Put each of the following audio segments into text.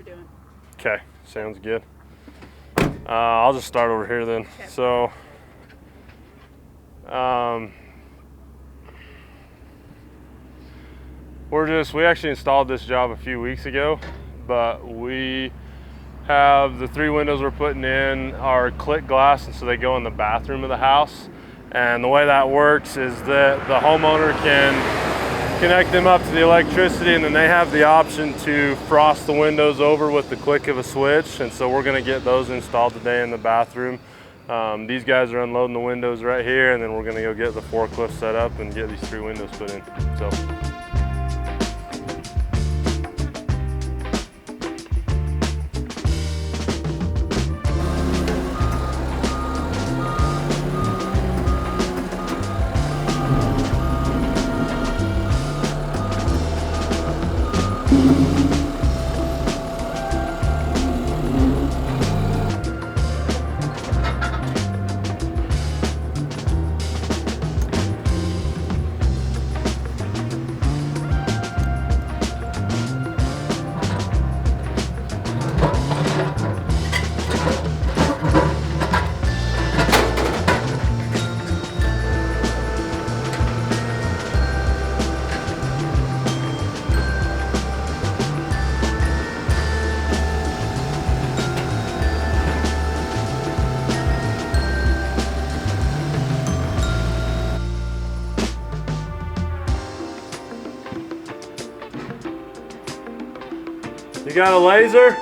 doing. Okay, sounds good. I'll just start over here then. Okay. So, we actually installed this job a few weeks ago, but we have the 3 windows we're putting in are click glass, and so they go in the bathroom of the house. And the way that works is that the homeowner can connect them up to the electricity, and then they have the option to frost the windows over with the click of a switch. And so we're gonna get those installed today in the bathroom. These guys are unloading the windows right here, and then we're gonna go get the forklift set up and get these 3 windows put in. So. You got a laser?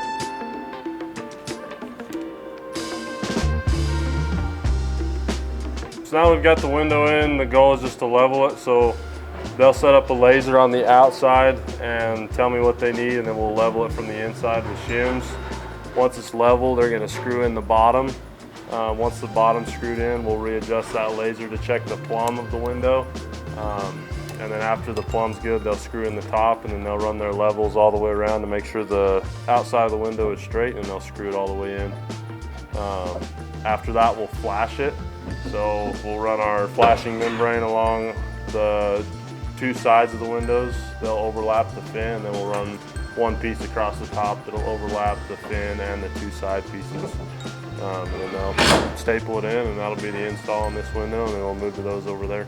So now we've got the window in, the goal is just to level it. So they'll set up a laser on the outside and tell me what they need, and then we'll level it from the inside with shims. Once it's level, they're gonna screw in the bottom. Once the bottom's screwed in, we'll readjust that laser to check the plumb of the window. And then after the plumb's good, they'll screw in the top, and then they'll run their levels all the way around to make sure the outside of the window is straight, and they'll screw it all the way in. After that, we'll flash it. So we'll run our flashing membrane along the 2 sides of the windows. They'll overlap the fin, and then we'll run 1 piece across the top that'll overlap the fin and the 2 side pieces. And then they'll staple it in, and that'll be the install on this window, and then we'll move to those over there.